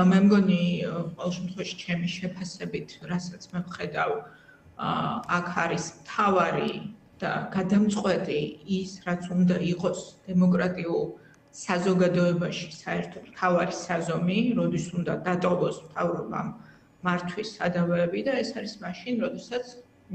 მე მგონი ყოველ შემთხვევაში ჩემი შეფასებით, რასაც მე ვხედავ, აქ არის მთავარი და გადამწყვეტი ის, რაც უნდა იყოს დემოკრატიულ საზოგადოებაში საერთოდ მთავარი საზომი, როდის უნდა დატოვოს მთავრობამ მართვის სადავეები და ეს არის მაშინ, როდესაც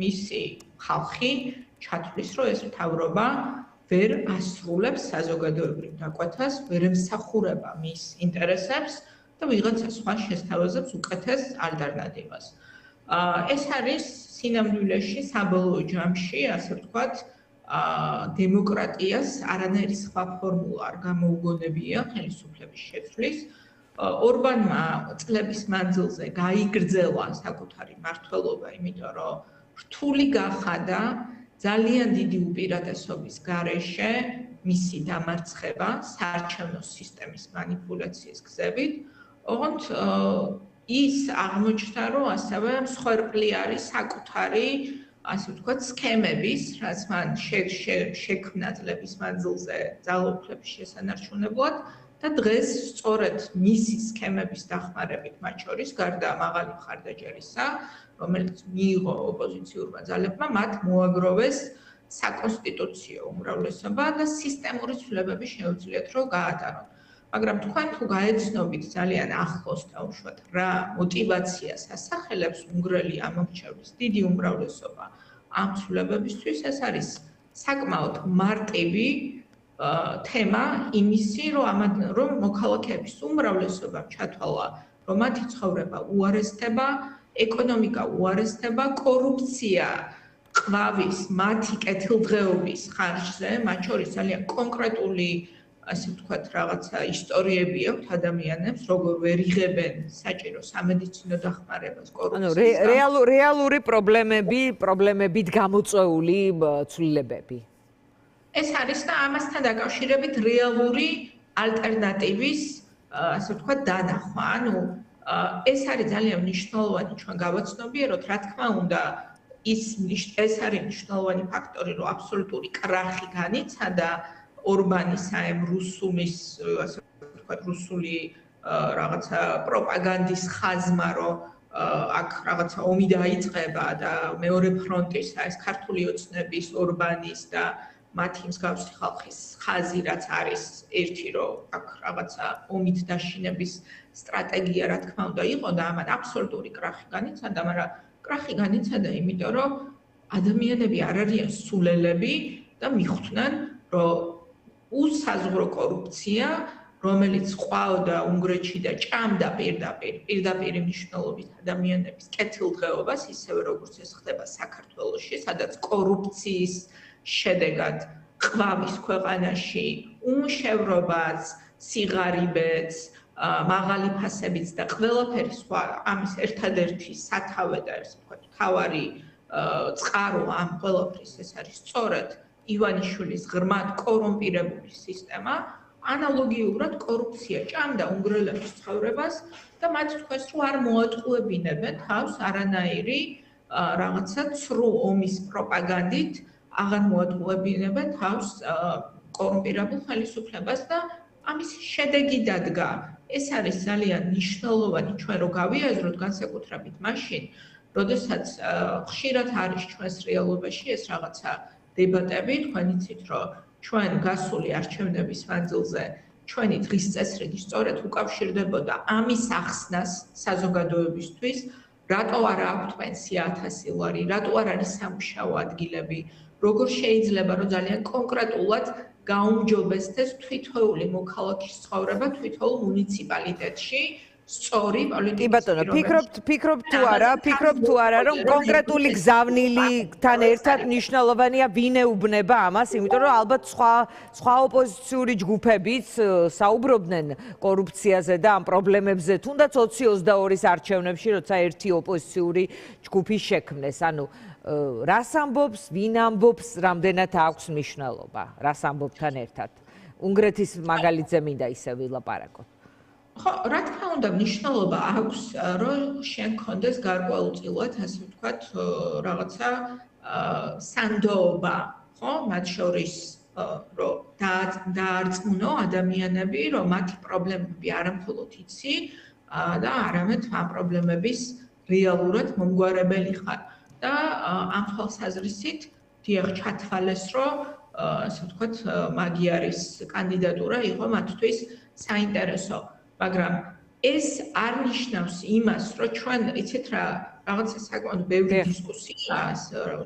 მისი ხალხი ჩათვლის, რომ ეს მთავრობა ვერ ასრულებს საზოგადოებრივ დაკვეთას, ვერ ემსახურება მის ინტერესებს და ვიღაცა სხვა შესთავაზებს უკეთეს ალტერნატივას. ეს არის სინამდვილეში საბოლოო ჯამში, ასე ვთქვათ, დემოკრატიას არანაირი სხვა ფორმულა არ გამოუგონებია ხელისუფლების შეცვლის. ორბანმა წლების მანძილზე გაიგრძელა საკუთარი მმართველობა, იმიტომ რომ რთული გახადა ძალიან დიდი უპირატესობის გარეშე მისი დამარცხება საარჩევნო სისტემის მანიპულაციის გზებით. ოღონდ ის აღმოჩნდა, რომ ასევე მსხვერპლი არის საკუთარი, ასე ვთქვათ, სქემების, რაც მან შექმნა წლების მანძილზე ძალაუფლების შესანარჩუნებლად და დღეს სწორედ მისი სქემების დახმარებით, მათ შორის გარდა მაღალი მხარდაჭერისა, რომელიც მიიღო ოპოზიციურმა ძალებმა, მათ მოაგროვეს საკონსტიტუციო უმრავლესობა და სისტემური ცვლილებები შეუძლიათ, რომ გაატარონ. მაგრამ თქვენ თუ გაეცნობით ძალიან ახლოს დაუშვათ რა мотивაციას ასახელებს უნგრელი ამომრჩევლის დიდი უმრავლესობა ამ ცვლილებებისთვის, ეს არის საკმაოდ მარტივი თემა იმისი, რომ მოქალაქეების უმრავლესობამ ჩათვალა, რომ მათი ცხოვრება უარესდება, ეკონომიკა უარესდება, კორუფცია ყვავის მათი კეთილდღეობის ხარჯზე, მათ შორის ძალიან კონკრეტული, ასე ვთქვათ, რაღაცა ისტორიები აქვს ადამიანებს, როგორ ვერ იღებენ საჭირო სამედიცინო დახმარებას კორუფციის. რეალური პრობლემებით გამოწვეული ცვლილებები. ეს არის და ამასთან დაკავშირებით რეალური ალტერნატივის, ასე ვთქვათ, დანახვა. ანუ ეს არის ძალიან მნიშვნელოვანი ჩვენ გავაცნობიეროთ, რა თქმა უნდა, ეს არის მნიშვნელოვანი ფაქტორი, რომ აბსოლუტური კრახი განიცადა ორბანისაემ რუსულის, ასე ვთქვათ, რუსული რაღაცა პროპაგანდის ხაზმა, რომ აქ რაღაცა ომი დაიწყება და მეორე ფრონტისა, ეს ქართული ოცნების, ორბანის და მათი მსგავსი ხალხის ხაზი, რაც არის ერთი, რომ აქ რაღაცა ომით დაშინების სტრატეგია, რა თქმა უნდა, იყო და ამან აბსოლუტური კრახი განიცადა, მაგრამ კრახი განიცადა, იმიტომ რომ ადამიანები არ არიან სულელები და მიხვდნენ, რომ უსაზღვრო კორუფცია, რომელიც ყვავდა უნგრეთში და ჭამდა პირდაპირ მნიშვნელობით ადამიანების კეთილდღეობას, ისევე როგორც ეს ხდება საქართველოში, სადაც კორუფციის შედეგად ყვავის ქვეყანაში უმშევრობას, სიღარიბეც, მაღალი ფასებიც და ყველაფერი სხვა ამის ერთადერთი სათავე და ესე ვთქვათ, მთავარი წყარო ამ ყველაფრის ეს არის სწორედ ივანიშვილის ღრმად კორუმპირებული სისტემა, ანალოგიურად კორუფცია ჭამდა უნგრელების ცხოვრებას და მათ თქვეს, რომ არ მოატყუებინებენ თავს არანაირი რაღაცა ცრუ ომის პროპაგანდით, აღარ მოატყუებინებენ თავს კორუმპირებულ ხელისუფლებას და ამის შედეგი დადგა. ეს არის ძალიან მნიშვნელოვანი ჩვენ რო გავიაზროთ განსაკუთრებით მაშინ, როდესაც ხშირად არის ჩვენს რეალობაში ეს რაღაცა დებატები, თქვენ იცით, რომ ჩვენ გასული არჩევნების მანძილზე ჩვენი დღის წესრიგი სწორედ უკავშირდებოდა ამის ახსნას საზოგადოებისთვის, რატო არ აქვთ პენსია 1000 ლარი, რატო არ არის სამუშაო ადგილები, როგორ შეიძლება, რომ ძალიან კონკრეტულად გაუმჯობესდეს თვითოეული მოქალაქის ცხოვრება თვითოეულ მუნიციპალიტეტში, სწორი პოლიტიკის. კი ბატონო, ფიქრობთ თუ არა, რომ კონკრეტული გზავნილითან ერთად მნიშვნელოვანია ვინ ეუბნება ამას, იმიტომ რომ ალბათ სხვა ოპოზიციური ჯგუფებიც საუბრობდნენ კორუფციაზე და ამ პრობლემებზე, თუნდაც 2022-ის არჩევნებში, როცა ერთი ოპოზიციური ჯგუფი შექმნეს. ანუ რას ამბობს, ვინ ამბობს, რამდენად აქვს მნიშვნელობა, რას ამბობთან ერთად. უნგრეთის მაგალითზე მინდა ისე ვილაპარაკოთ. ხო, რა თქმა უნდა, მნიშვნელობა აქვს, რომ შენ გქონდეს გარკვეულწილად, ასე ვთქვათ, რაღაცა სანდოობა, ხო, მათ შორის, რომ დაარწმუნო ადამიანები, რომ მათი პრობლემები არა მხოლოდ იცი, და არამედ ამ პრობლემების რეალურად მომგვარებელი ხარ. და ამ თვალსაზრისით დიახ ჩათვალეს, რომ ასე ვთქვათ, მაგიარის კანდიდატურა იყო მათთვის საინტერესო, მაგრამ ეს არ ნიშნავს იმას, რომ ჩვენ იცით რა რაღაცა საკმაოდ ბევრი დისკუსიაა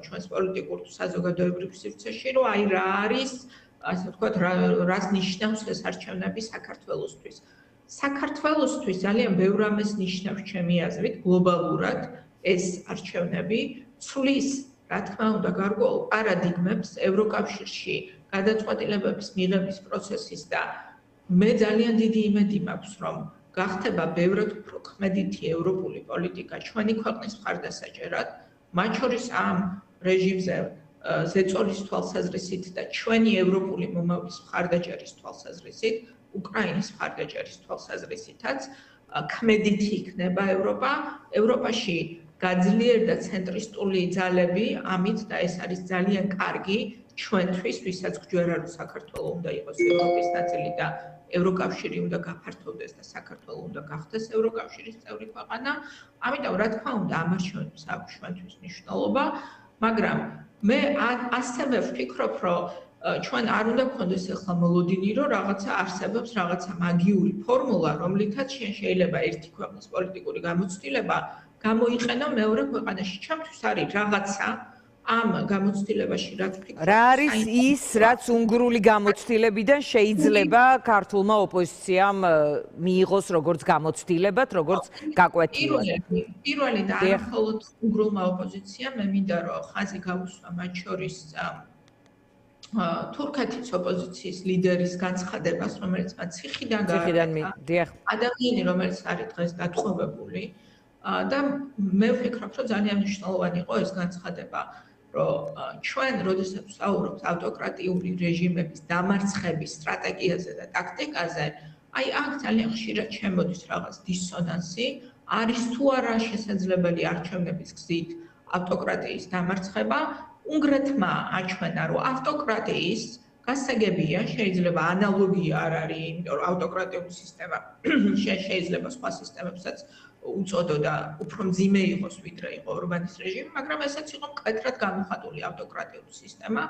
ჩვენს პოლიტიკურ საზოგადოებრივ სივრცეში, რომ აი რა არის, ასე ვთქვათ, რას ნიშნავს ეს არჩევნები საქართველოსთვის. საქართველოსთვის ძალიან ბევრ რამეს ნიშნავს ჩემი აზრით გლობალურად ეს არჩევნები, ცვლის, რა თქმა უნდა, გარკვეულ პარადიგმებს ევროკავშირში გადაწყვეტილებების მიღების პროცესის და მე ძალიან დიდი იმედი მაქვს, რომ გახდება ბევრად უფრო ქმედითი ევროპული პოლიტიკა ჩვენი ქვეყნის მხარდასაჭერად, მათ შორის ამ რეჟიმზე ზეწოლის თვალსაზრისით და ჩვენი ევროპული მომავლის მხარდაჭერის თვალსაზრისით, უკრაინის მხარდაჭერის თვალსაზრისითაც ქმედითი იქნება ევროპა. ევროპაში გაძლიერდა ცენტრისტული ძალები, ამით და ეს არის ძალიან კარგი ჩვენთვის, ვისაც გვჯერა რომ საქართველო უნდა იყოს ევროპის ნაწილი და ევროკავშირი უნდა გაფართოვდეს და საქართველო უნდა გახდეს ევროკავშირის წევრი ქვეყანა. ამიტომ რა თქმა უნდა ამ არჩევნებს აქვს ჩვენთვის მნიშვნელობა, მაგრამ მე ასევე ვფიქრობ, რომ ჩვენ არ უნდა გქონდეს ახლა მოლოდინი, რომ რაღაცა არსებობს რაღაცა მაგიური ფორმულა, რომლითაც შეიძლება ერთი ქვეყნის პოლიტიკური გამოცდილება გამოიყენო მეორე ქვეყანაში. ჩემთვის არის რაღაცა ამ გამოცდილებაში რაც ვფიქრობ. რა არის ის, რაც უნგრული გამოცდილებიდან შეიძლება ქართულმა ოპოზიციამ მიიღოს როგორც გამოცდილებად, როგორც გაკვეთილად? პირველი და არა მხოლოდ უნგრულმა ოპოზიციამ, მე მინდა რომ ხაზი გავუსვა მათ შორის თურქეთის ოპოზიციის ლიდერის განცხადებას, რომელიც მათ ციხიდან გააკეთა. ადამიანი, რომელიც არის დღეს დატყვევებული და მე ვფიქრობ, რომ ძალიან მნიშვნელოვანი იყო ეს განცხადება, რომ ჩვენ, როდესაც ვსაუბრობთ ავტოკრატიული რეჟიმების დამარცხების სტრატეგიაზე და ტაქტიკაზე, აი აქ ძალიან ხშირად შემოდის რაღაც დისონანსი, არის თუ არა შესაძლებელი არჩევნების გზით ავტოკრატიის დამარცხება. უნგრეთმა აჩვენა, რომ ავტოკრატიის გასაგებია, შეიძლება ანალოგია არ არის, იმიტომ რომ ავტოკრატიული სისტემა შეიძლება სხვა სისტემებსაც უწოდო და უფრო მძიმე იყოს, ვიდრე იყო ორბანის რეჟიმი, მაგრამ ესაც იყო მკვეთრად გამოხატული ავტოკრატიული სისტემა.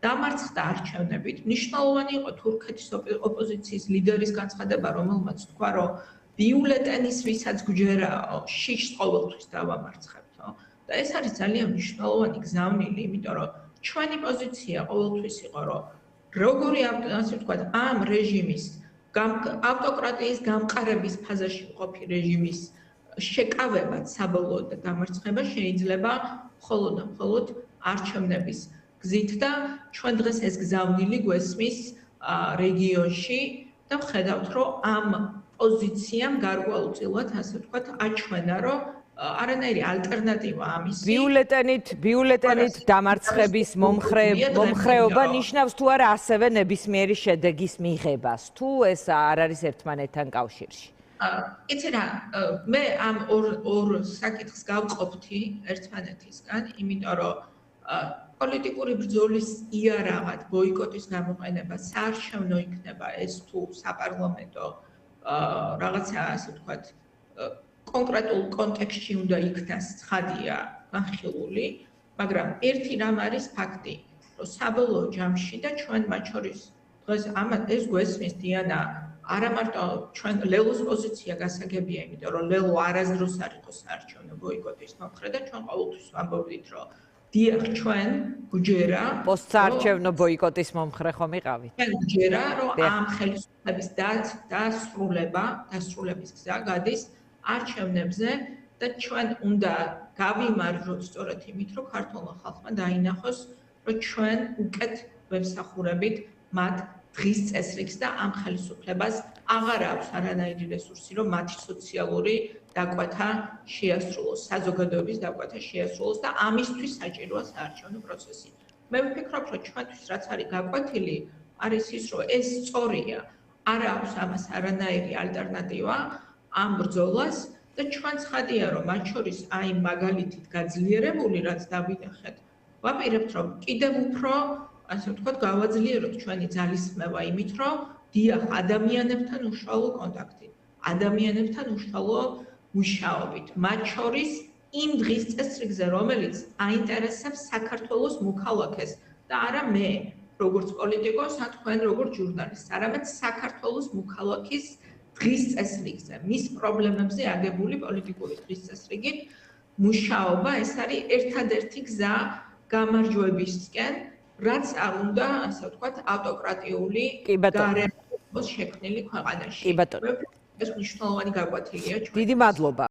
დამარცხდა არჩევნებით. მნიშვნელოვანი იყო თურქეთის ოპოზიციის ლიდერის განცხადება, რომელმაც თქვა, რომ ბიულეტენის ვისაც გვჯერა შიშს ყოველთვის დავამარცხებთო. და ეს არის ძალიან მნიშვნელოვანი გზავნილი, იმიტომ რომ ჩვენი პოზიცია ყოველთვის იყო, რომ როგორი ასე ვთქვათ, ამ რეჟიმის ავტოკრატიის გამყარების ფაზაში მყოფი რეჟიმის შეკავებაც საბოლოოდ და დამარცხება შეიძლება მხოლოდ და მხოლოდ არჩევნების გზით და ჩვენ დღეს ეს გზავნილი გვესმის რეგიონში და ვხედავთ, რომ ამ პოზიციამ გარკვეულწილად, ასე ვთქვათ, აჩვენა, რომ არანაირი ალტერნატივა ამის ბიულეტენით დამარცხების მომხრეობა ნიშნავს თუ არა ასევე ნებისმიერი შედეგის მიღებას, თუ ეს არ არის ერთმანეთთან კავშირში? იცი რა, მე ამ ორ საკითხს გავყოფთი ერთმანეთისგან, იმიტომ რომ პოლიტიკური ბრძოლის იარაღად ბოიკოტის გამოყენება საარჩევნო იქნება ეს თუ საპარლამენტო რაღაცა ასე ვთქვათ კონკრეტულ კონტექსტში უნდა იქნას ცხადია განხილული, მაგრამ ერთი რამ არის ფაქტი, რომ საბოლოო ჯამში და ჩვენ მათ შორის დღეს ეს გვესმის დიანა არა მარტო ჩვენ ლელოს პოზიცია გასაგებია, იმიტომ რომ ლელო არასდროს არ იყო საარჩევნო ბოიკოტის მომხრე და ჩვენ ყოველთვის ვამბობდით, რომ დიახ ჩვენ გვჯერა პოსტსაარჩევნო ბოიკოტის მომხრე ხომ იყავით? ჩვენ გვჯერა, რომ ამ ხელისუფლების დასრულების გზა გადის არჩევნებზე და ჩვენ უნდა გავიმარჯვოთ სწორედ იმით, რომ ქართულმა ხალხმა დაინახოს, რომ ჩვენ უკეთ ვემსახურებით მათ დღის წესრიგს და ამ ხელისუფლებას აღარ აქვს არანაირი რესურსი, რომ მათი სოციალური დაკვეთა შეასრულოს, საზოგადოების დაკვეთა შეასრულოს და ამისთვის საჭიროა საარჩევნო პროცესი. მე ვფიქრობ, რომ ჩვენთვის რაც არის გაკვეთილი, არის ის, რომ ეს სწორია, არ აქვს ამას არანაირი ალტერნატივა ამ ბრძოლას და ჩვენ ცხადია, რომ მათ შორის აი მაგალითით გაძლიერებული რაც დავინახეთ, ვაპირებთ, რომ კიდევ უფრო ასე ვთქვათ, გავაძლიეროთ ჩვენი ძალისხმევა იმით, რომ დიახ ადამიანებთან უშუალო კონტაქტი. ადამიანებთან უშუალო მუშაობით. მათ შორის იმ დღის წესრიგზე, რომელიც აინტერესებს საქართველოს მოქალაქეს და არა მე, როგორც პოლიტიკოს, ან თქვენ როგორც ჟურნალისტს, არამედ საქართველოს მოქალაქის დღის წესრიგზე, მის პრობლემებზე აგებული პოლიტიკური დღის წესრიგით მუშაობა, ეს არის ერთადერთი გზა გამარჯვებისკენ, რაც არ უნდა, ასე ვთქვათ, ავტოკრატიული გარემოს შექმნილი ქვეყანაში. კი ბატონო. ეს მნიშვნელოვანი გაკვეთილია ჩვენ. დიდი მადლობა.